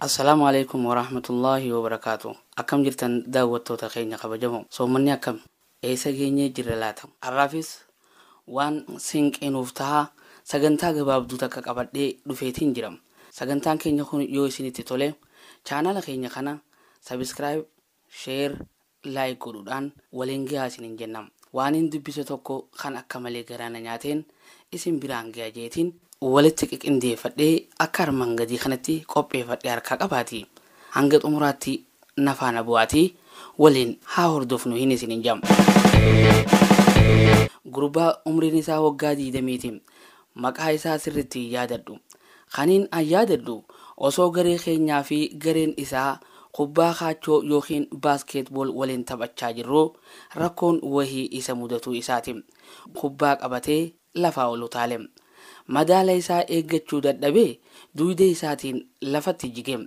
Assalamu alaikum wa rahmatullahi wa barakatuh. Akkam jirtan daawwattoota keenya kabajamoo. Soomanni akkam eessa geenyee jirra laata? Arraafis waan sinqinuuf ta'a sagantaa gabaabduu takka qabadhee dhufeetiin jira. Sagantaan keenya kun yoo isinitti tole chaanala keenya kana subscribe, share, like godhuudhaan waliin gahaa isiniin jennam. Waan hin dubbise tokko kan akka malee garaana nyaateen isin biraan gahaa jeetiin walitti qiqindeeffadhee akka armaan gadii kanatti qopheeffadhee harkaa qabaati. Hanga xumuraatti nafaana bu'aatii waliin haa hordofnu hin isiniin jam. Gurbaa umriin isaa waggaa 20 maqaa isaa sirriitti yaadadhu. Kaniin an yaadadhu osoo garee keenyaa fi gareen isaa kubbaa kaachoo yookiin baaskeetbool waliin taphachaa jirru rakkoon wahii isa mudatu isaati. Kubbaa qabatee lafaa ol utaale. Madaala isaa eeggachuu dadhabee duuda isaatiin lafatti jige.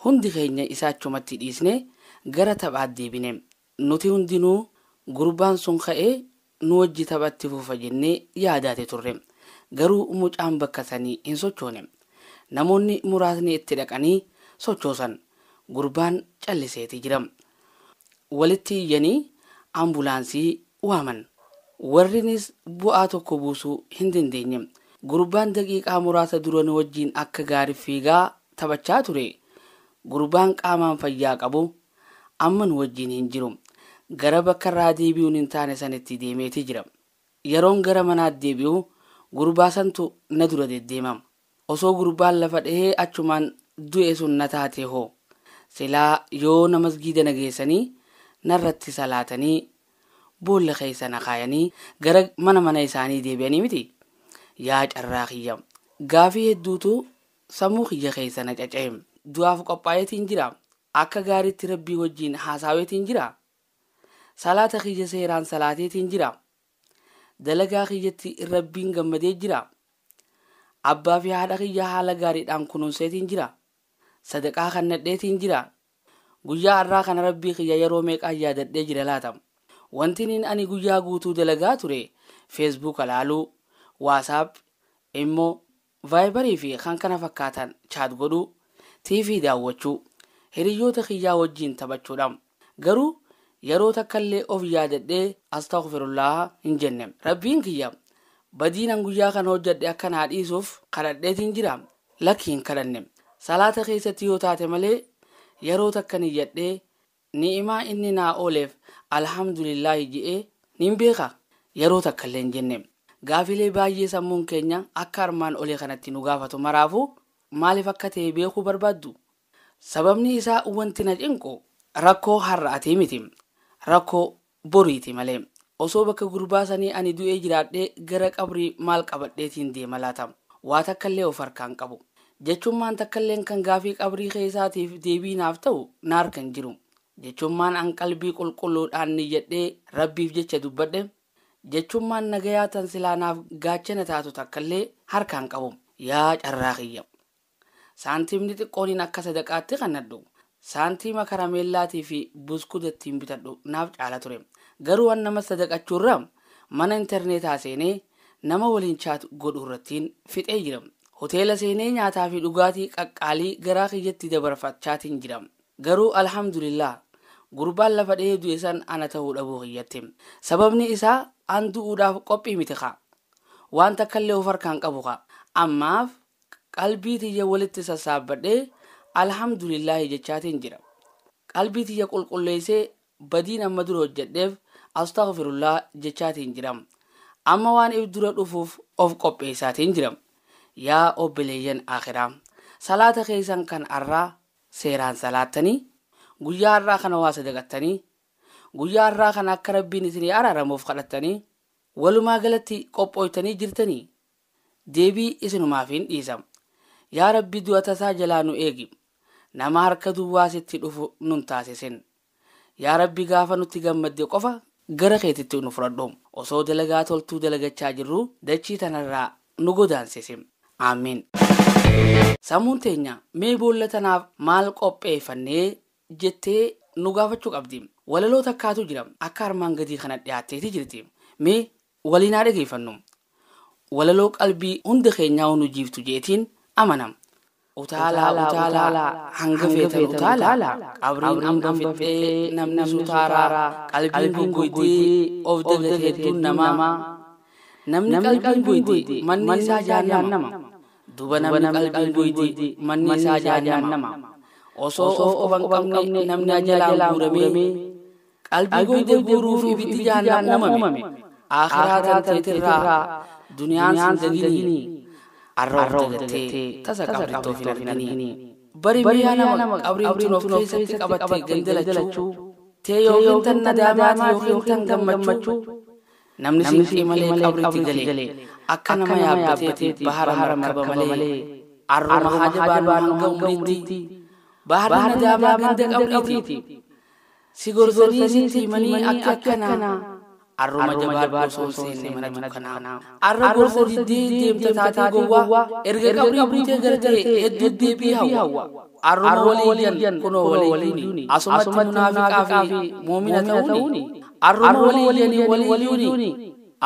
Hundi keenya isaa achumatti dhiisne gara taphaatti deebine. Nuti hundinuu gurbaan sun ka'ee nu wajji taphatti fufa jennee yaadaate turre. Garuu mucaan bakka sanii hin sochoone. Namoonni muraasni itti dhaqanii sochoosan. Gurbaan calliseeti jira. Walitti iyyanii ambulaansii waaman. Warrinis bu'aa tokko buusuu hin dandeenye. Gurbaan daqiiqaa muraasa dura nu wajjiin akka gaarii fiigaa taphachaa ture. Gurbaan qaamaan fayyaa qabu amma nu wajjiin hin jiru. Gara bakka irraa deebi'uun hin taane sanitti deemeeti jira. Yeroon gara manaatti deebi'u gurbaa santu na dura deddeemama. Osoo gurbaan lafa dhahee achumaan du'e sun na taate hoo. Silaa yoo na masgiida nageessanii narratti salaatanii boolla keessa na kaayanii gara mana isaanii deebi'anii miti. Yaa carraa kiyya. Gaafii hedduutu sammuu kiyya keessa na caca'e. Du'aaf qophaa'eetiin jira. Akka gaariitti rabbii wajjiin haasaweetiin jira. Salaata kiyya seeraan salaateetiin jira. Dalagaa kiyyatti rabbiin gammadee jira. Abbaa fi haadha kiyya haala gaariidhaan kunuunseetiin jira. Sadaqaa kannadheetiin jira. Guyyaa har'aa kana rabbii kiyya yeroo meeqaa yaadadhee jira laata. Wanti ani guyyaa guutuu dalagaa ture Facebook ilaaluu, WhatsApp, immoo Viberii fi kan kana fakkaatan chat godhuu, TV daawwachuu, hiriyoota kiyyaa wajjiin taphachuudha. Garuu yeroo takkallee of yaadadhee astaghfirullah hin jenne. Rabbiin kiyya badiinan guyyaa kana hojjedhe akka naa dhiisuuf kadhadheetiin jira. Lakkiin kadhanne. Salaata keessatti yoo taate malee yeroo takkan iyyadhee ni'imaa inni naa ooleef alhamdulillahi je'ee nin beeka. Yeroo takkallee hin jenne. Gaafilee baay'ee sammuun keenya akka armaan olee kanatti nu gaafatu maraafu maaliif akka ta'e beekuu barbaaddu? Sababni isaa wanti na cinqu rakkoo har'aatii miti. Rakkoo boriiti malee. Osoo bakka gurbaa sanii ani du'ee jiraadhee gara qabrii maal qabadheetiin deema laata? Waa takkallee of harkaan qabu. Jechummaan takkalleen kan gaafii qabrii keessaatiif deebii naaf ta'u na harkan jiru. Jechummaan an qalbii qulqulluudhaan niyyadhee rabbiif jecha dubbadhe. Jechummaan nagayaa tan silaanaaf gaachana taatu takkallee harkaan qabu. Yaa carraa kiyya. Saantiimni xiqqooniin akka sadaqaatti kannadhu. Saantiima karameellaatii fi buskudattiin bitadhu naaf caala ture. Garuu an nama sadaqachuurra mana interneetaa seenee nama waliin chaat godhu irrattiin fixee jira. Hoteela seenee nyaataa fi dhugaatii qaqqaalii garaa kiyyatti dabarfachaatiin jira. Garuu alhamdulillah gurbaan lafa dhahee du'e san ana ta'uu dhabuu kiyyatti. Sababni isaa an du'uudhaaf qophii miti kaa. Waan takkallee of harkaan qabu kaa. Ammaaf qalbii tiyya walitti sassaabbadhee alhamdulillahi jechaatiin jira. Qalbii tiyya qulqulleessee badiin amma dura hojjedheef astaghfirullah jechaatiin jira. Amma waan if dura dhufuuf of qopheessaatiin jira. Yaa obboleeyyan akhiraa. Salaata keessan kan arraa seeraan salaattanii guyyaa har'aa kana waa sadaqattanii guyyaa har'aa kana akka rabbiin isinii araaramuuf kadhattanii walumaa galatti qophooytanii jirtanii deebii isinumaaf hin dhiisam. Yaa rabbi du'a tasaa jalaa nu eegi. Nama harka duwwaa sitti dhufu nun taasisin. Yaa rabbi gaafa nutti gammadde qofa gara keetitti nu fudhadhu. Osoo dalagaa toltuu dalagachaa jirru dachii tanarraa nu godaansisim. Amiin. Sammuun teenya mee boolla tanaaf maal qopheeffannee jettee nu gaafachuu qabdi. Walaloo takkaatu jira akka armaan gadii kana dhiyaatteeti jirti. Mee waliin dhageeffannu. Walaloo qalbii hunda keenyaa nu jiiftu jeetiin amanam. utaalaa hanga feetan utaalaa qabriin amma fixee namni sutaaraa qalbiin gugguutii of dagatee hedduun namaa namni qalbiin guydi manni isaa jahannama duba namni qalbiin guydi manni isaa jahannama osoo of qabne namni ajalaan guurame qalbii guyde guuruuf ibiddi jahannama uumame akhiraataan teetirraa duniyaan dagini arroota gattee tasa qabrittoo fi arganii bari miyaa nama qabriin of keessatti qabattee gandalachuu tee yookiin tan nadaamaati yookiin tan gammachuu namni sinqii malee qabritti galee akka nama yaabbatee bahara markaba malee arruma hajabaan hanga umriitti bahara nadaamaa ganda qabriiti si gorsanii sitti himanii akka akkana arruma jabaa osoo seenne mana dukkanaa arra gorsa diddee deemte taatee gowwaa erga qabrii buutee gartee hedduu deebii hawwa arruma waliiyyan kunoo waliiyuuni asumatti munaafiqaa fi muumina ta'uuni arruma waliiyyanii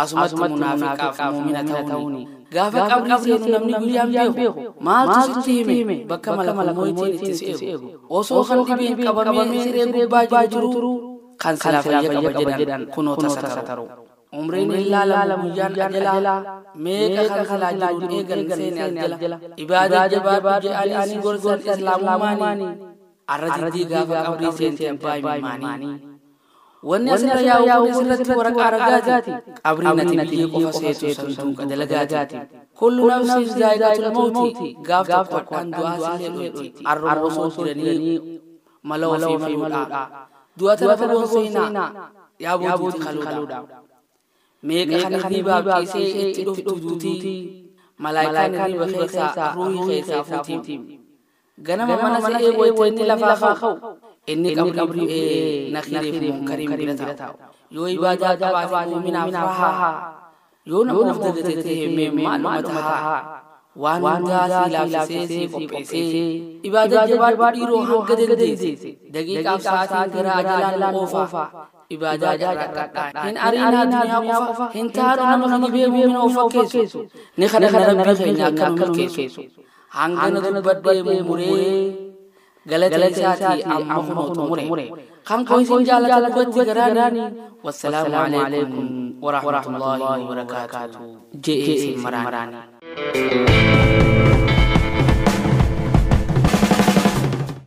asumatti munaafiqaa fi muumina ta'uuni gaafa qabrii seenu namni guyyaan beeku maaltu sitti hime bakka malakumootiin itti seegu osoo kan dhibeen qabamee siree gubbaa jiru kan sila fayya qaba jedhan kunoo tasataru umriin ilaala guyyaan ajalaa meeqa kan kalaa jiruun eegan seene aljala ibaadaa jabaa je'anii gorsan islaamummaanii arra diddii gaafa qabrii seente abbaa himaanii wanni asirra yaa'u asirratti waraqaa ragaati qabriin ati biyyee qofa seetu sanduuqa dalagaati kullu nafsin zaa'iqatul mawti gaaf tokkodhaan du'aa sillee dhoyti arruma osoo jiranii mala ofii fayyuudha du'ata lafa boonseenaa yaabuuti kaluudha meeqa kana riibaa keessee itti dhuftu duutii malaayikaan riiba keessaa ruuhii keessaa fuutii ganama mana se'ee wayiteenni lafaa ka'u inni qabrii nakhireef munkariin bira taa'u yoo ibaadaa qabaate muuminaaf rahaa yoo nama of dagatee himee maaluma tahaa waan hundaa si laaffisee si qopheessee ibaadaa jabaa dhiiroo hanga dandeesse daqiiqaaf sa'aatiin gara ajalaan oofa ibaadaa dhaqadhaa hin ariinaa duniyaa qofa hin taadhu nama kan dhibee muumina of fakkeessu ni kadhanna rabbii keenya akka nu milkeessu hangana dubbadhee muree galata isaatii amma kunoo xumure kan koo isin jaalata dubbatti garaanii wassalaamu alaikum warahmatullaahi wabarakaatu je'ee isin maraanii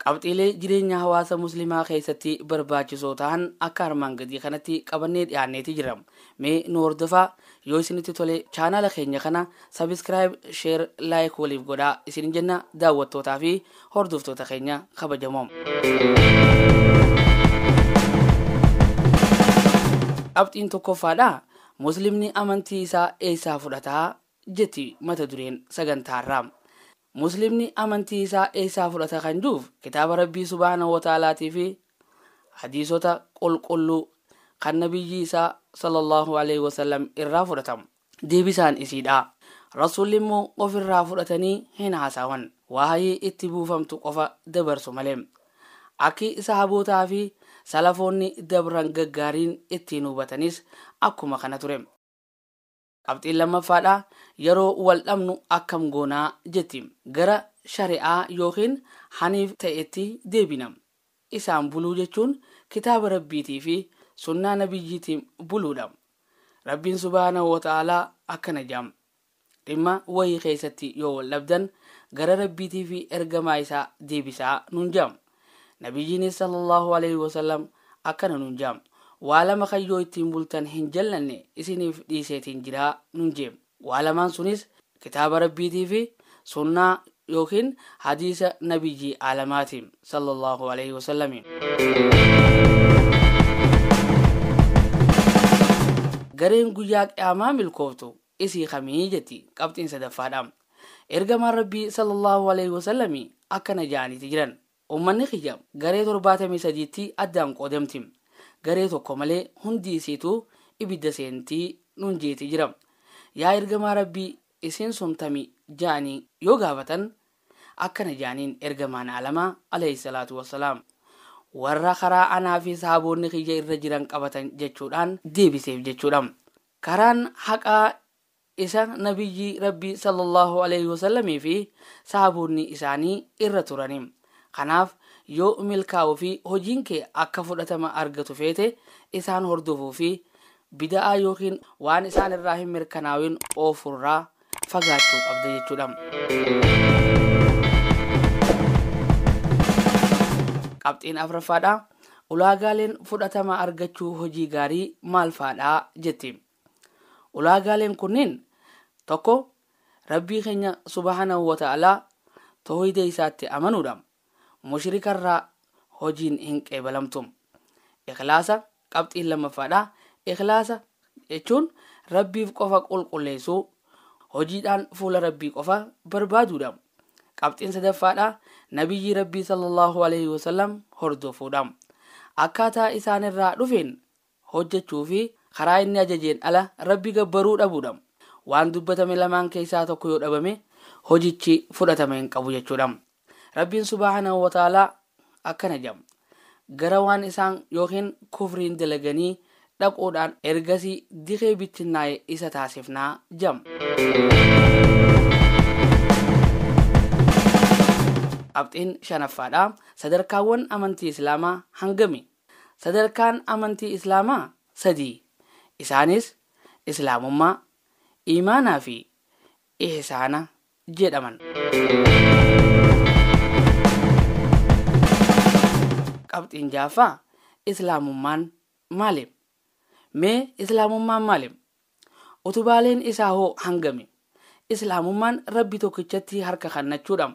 qabxiilee jireenya hawaasa muslimaa keessatti barbaachisoo ta'an akka armaan gadii kanatti qabannee dhiyaanneeti jira. Mee nu hordofaa yoo isinitti tole chaanala keenya kana sabiskiraayib sheer laayik waliif godhaa isin jenna daawwattootaa fi hordoftoota keenya kabajamoo. Qabxiin tokkoffaadha. Muslimni amantii isaa eessaa fudhataa jetti mata dureen sagantaarraa. Muslimni amantii isaa eessaa fudhata kan juuf kitaaba Rabbii Subhaanahu wa Ta'aalaatii fi hadiisota qulqulluu kan nabiyyi isaa sallallahu alaihi wasallam irraa fudhatamu. Deebisaan isiidha. Rasuulli immoo ofirraa fudhatanii hin haasawan. Waa'ee itti buufamtu qofa dabarsu malee. Akki sahabootaa fi salafoonni dabran gaggaariin ittiin hubatanis akkuma kana ture. Qabxiin lammaffaadha. Yeroo wal dhabnu akkam goonaa jetti gara shari'aa yookiin haniif ta'etti deebina. Isaan buluu jechuun kitaaba Rabbiitii fi sunnaa nabiyyiitiin buluudha. Rabbiin Subhaanahu wa Ta'aalaa akkana jedha. Dhimma wayii keessatti yoo wal dhabdan gara Rabbiitii fi ergamaa isaa deebisaa nuun jedha. Nabiyyiin sallallahu alaihi wasallam akkana nuun jedha. Waa lama kayyoo ittiin bultan hin jallanne isiniif dhiiseetiin jiraa nuun jedha. Waa lamaan sunis kitaaba Rabbiitii fi sunnaa yookiin hadiisa nabiyyi alamaati sallallahu alaihi wasallam. Gareen guyyaa qiyaamaa milkooftu isii kamii jetti qabxiin sadaffaadha. Ergamaan Rabbii sallallahu alaihi wasallam akkana jedhaniiti jiran. Uummanni kiyya garee 73tti addaan qoodamti. Garee tokko malee hundi isiitu ibidda seentii nuun jeeti jira. Yaa ergamaa Rabbii isin sumtami jaanii yoo gaafatan akkana jaaniin ergamaan alamaa alayhi salaatu wassalaam warra karaa anaa fi sahaboonni kiyya irra jiran qabatan jechuudhaan deebiseef jechuudha. Karaan haqaa isa nabiyyi rabbii sallallahu alaihi wasallamii fi sahaboonni isaanii irra turani. Kanaaf yoo milkaa'uu fi hojiin kee akka fudhatama argatu feete isaan hordofuu fi bid'aa yookiin waan isaan irraa hin mirkanaawin ofirraa fagaachuu qabda jechuudha. Qabxiin afuraffaadha. Ulaagaaleen fudhatama argachuu hojii gaarii maal faadha jetti. Ulaagaaleen kunniin tokko rabbii keenya subhanahu wa ta'ala tawhiida isaatti amanuudha. Mushrikarraa hojiin hin qeebalamtu. Ikhlaasa qabxiin lammaffaadha. Ikhlaasa jechuun rabbiif qofa qulqulleessuu hojiidhaan fuula rabbii qofa barbaaduudha. Qabxiin sadaffaadha. Nabiyyi rabbii sallallahu alaihi wasallam hordofuudha. Akkaataa isaanirraa dhufeen hojjechuu fi karaa inni ajajeen ala rabbi gabbaruu dhabuudha. Waan dubbatame lamaan keessaa tokko yoo dhabame hojichi fudhatama hin qabu jechuudha. Rabbiin subhanahu wa ta'ala akkana jedha. Gara waan isaan yookiin kufriin dalaganii dhaquudhaan ergasii dikee bittinnaa'e isa taasifnaa jedha. Qabxiin shanaffaadha. Sadarkaawwan amantii islaamaa hangami? Sadarkaan amantii islaamaa 3. Isaanis islaamummaa, iimaanaa fi ihsaana jedhaman. Qabxiin jaaffaa. Islaamummaan maali? Mee islaamummaan maali? Utubaaleen isaa hoo hangami? Islaamummaan rabbi tokkichatti harka kennachuudha.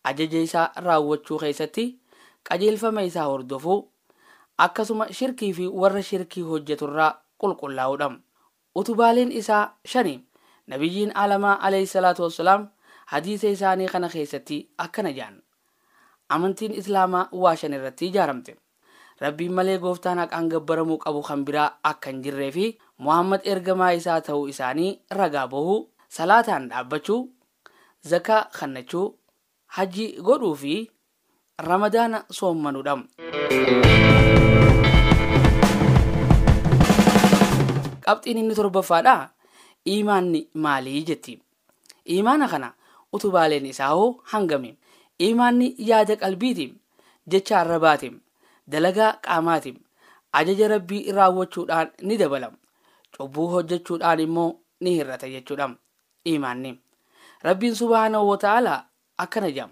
Ajaja isaa raawwachuu keessatti qajeelfama isaa hordofuu akkasuma shirkii fi warra shirkii hojjeturraa qulqullaa'uudha. Utubaaleen isaa 5. Nabiyyiin alamaa alayhi salaatu wassalaam hadiisa isaanii kana keessatti akkana jedhan. Amantiin islaamaa waa 5 irratti ijaaramte. Rabbiin malee gooftaan haqaan gabbaramuu qabu kan biraa akka hin jirree fi Muhammad ergamaa isaa ta'uu isaanii ragaa bahuu, salaataan dhaabbachuu, zakaa kennachuu, hajji godhuu fi ramadaana soommanuudha. Qabxiin inni 7ffaadha. Iimaanni maalii jetti. Iimaana kana utubaaleen isaa hoo hangami? Iimaanni yaada qalbiitiin, jecha arrabaatiin, dalagaa qaamaatiin, ajaja rabbii raawwachuudhaan ni dabalama. Cubbuu hojjechuudhaan immoo ni hir'ata jechuudha. Iimaanni rabbiin subhanahu wa ta'ala akkana jedha.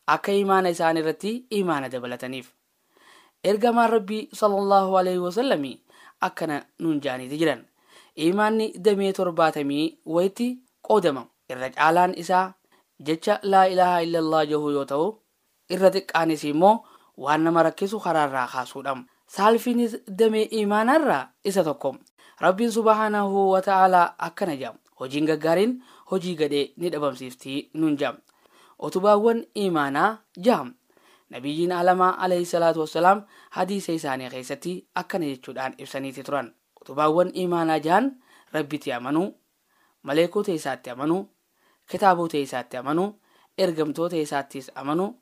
Akka iimaana isaan irratti iimaana dabalataniif. Ergamaan rabbii sallallahu alaihi wasallam akkana nuun jaaniiti jiran. Iimaanni damee 70 wayitti qoodama. Irra caalaan isaa jecha laa ilaaha illallah jahuu yoo ta'u, irra xiqqaanis immoo waan nama rakkisu karaarraa kaasuudha. Saalfiinis damee iimaanarraa isa tokko. Rabbiin subhanahu wa ta'ala akkana jedha. Hojiin gaggaariin hojii gadhee ni dhabamsiifti nuun jedha. Utubaawwan iimaanaa 6. Nabiyyiin alamaa alayhi salaatu wassalaam hadiisa isaanii keessatti akkana jechuudhaan ibsaniiti turan. Utubaawwan iimaanaa 6 rabbitti amanuu, maleekota isaatti amanuu, kitaabota isaatti amanuu, ergamtoota isaattis amanuu,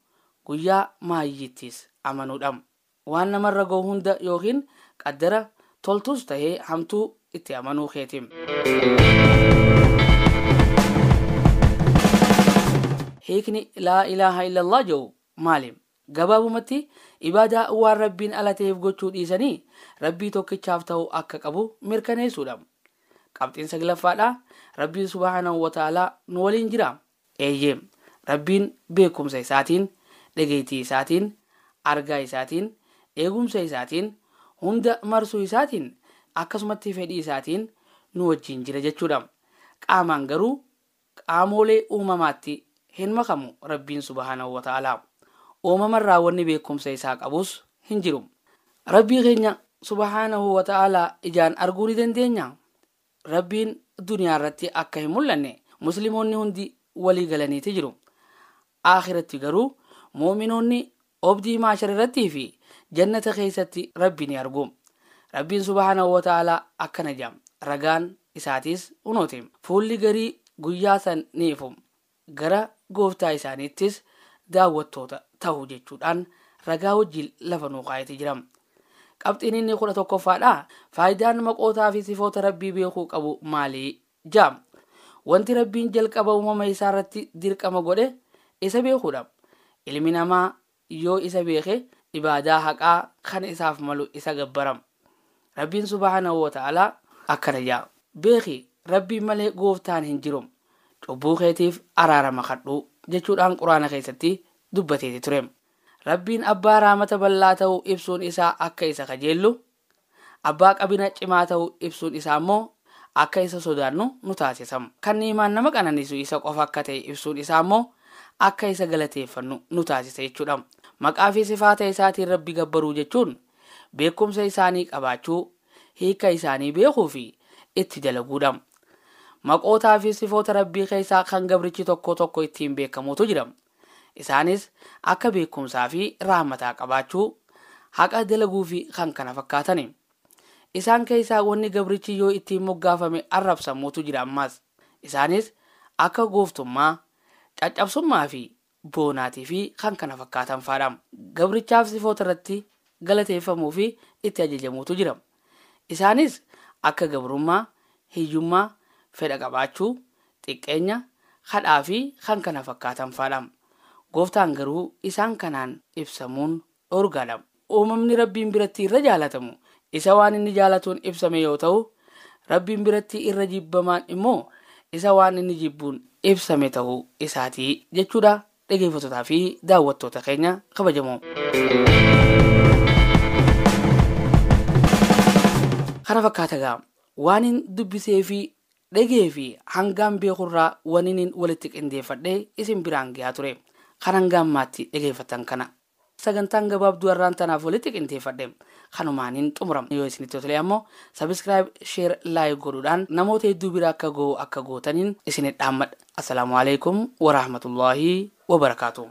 guyyaa maayyittis amanuudha. Waan namarra ga'u hunda yookiin qaddara toltus ta'ee hamtuu itti amanuu keetiin. Hiikni laa ilaaha illallah jedhu maali? Gabaabumatti ibaadaa waan rabbiin ala ta'eef gochuu dhiisanii rabbii tokkichaaf ta'uu akka qabu mirkaneessuudha. Qabxiin 9ffaadha. Rabbiin subhanahu wa ta'ala nu waliin jira. Eeyyee rabbiin beekumsa isaatiin, dhageettii isaatiin, argaa isaatiin, eegumsa isaatiin, hunda marsuu isaatiin akkasumatti fedhii isaatiin nu wajjin jira jechuudha. Qaamaan garuu qaamolee uumamaatti hin makamu rabbiin subhanahu wa ta'ala. Uumamarraa wanni beekumsa isaa qabus hin jiru. Rabbii keenya subhanahu wa ta'ala ijaan arguu ni dandeenya. Rabbiin duniyaa irratti akka hin mul'anne musliimoonni hundi walii galaniiti jiru. Aakhirratti garuu mu'minoonni obdii maashar irrattii fi jannata keessatti rabbi ni argu. Rabbiin subhanahu wa ta'ala akkana jedha. Ragaan isaatis unoote. Fuulli garii guyyaa san ni ifu. Gara gooftaa isaaniittis daawwattoota ta'uu jechuudhaan ragaa wajjin lafa nuu kaa'eeti jira. Qabxiin inni 11ffaadha. Faayidaan maqootaa fi sifoota rabbii beekuu qabu maali Jam wanti rabbiin jalqaba uumama isaa irratti dirqama godhe isa beekuudha. Ilmi namaa yoo isa beeke ibaadaa haqaa kan isaaf malu isa gabbaram. Rabbiin subhaanahu wa ta'ala akkana jedha. Beeki rabbiin malee gooftaan hin jiru. Cubbuu keetiif araarama kadhu jechuudhaan quraana keessatti dubbateeti ture. Rabbiin abbaa raamata bal'aa ta'uu ibsuun isaa akka isa kajeellu, abbaa qabina cimaa ta'uu ibsuun isaa immoo akka isa sodaannu nu taasisam. Kan imaan nama qananiisu isa qofa akka ta'e ibsuun isaa immoo akka isa galateeffannu nu taasisa jechuudha. Maqaa fi sifaata isaatiin rabbi gabbaruu jechuun beekumsa isaanii qabaachuu, hiika isaanii beekuu fi itti dalaguudha. Maqootaa fi sifoota rabbii keessaa kan gabrichi tokko tokko ittiin beekamutu jira. Isaanis akka beekumsaa fi raamataa qabaachuu, haqa dalaguu fi kan kana fakkaatani. Isaan keessaa wanni gabrichi yoo ittiin moggaafame arrabsamuutu jira ammas. Isaanis akka gooftummaa, caccabsummaa fi boonaatii fi kan kana fakkaatan faadha. Gabrichaaf sifoota irratti galateeffamuu fi itti ajajamuutu jira. Isaanis akka gabrummaa, hiyyummaa, fedha qabaachuu, xiqqeenya, hadhaa fi kan kana fakkaatan faadha. Gooftaan garuu isaan kanaan ibsamuun dhorgaadha. Uumamni rabbiin biratti irra jaalatamu isa waan inni jaalatuun ibsame yoo ta'u, rabbiin biratti irra jibbamaan immoo isa waan inni jibbuun ibsame ta'uu isaatii jechuudha. Dhaggeeffattoota fi daawwattoota keenya kabajamoo. Kana fakkaata gaa waan hin dubbisee fi dhagee fi hangaan beekurraa waniin walitti qindeeffadhee isin biraan gahaa ture. Kan hangaan maatti dhaggeeffatan kana sagantaan gabaabduu har'aan tanaaf walitti qindeeffadhe kanumaaniin xumuram. Yoo isinitti tolee ammoo subscribe, share, like godhuudhaan namoota hedduu bira akka gootaniin isin dhaammadha. Assalaamu alaikum wa rahmatullahi wa barakatuh.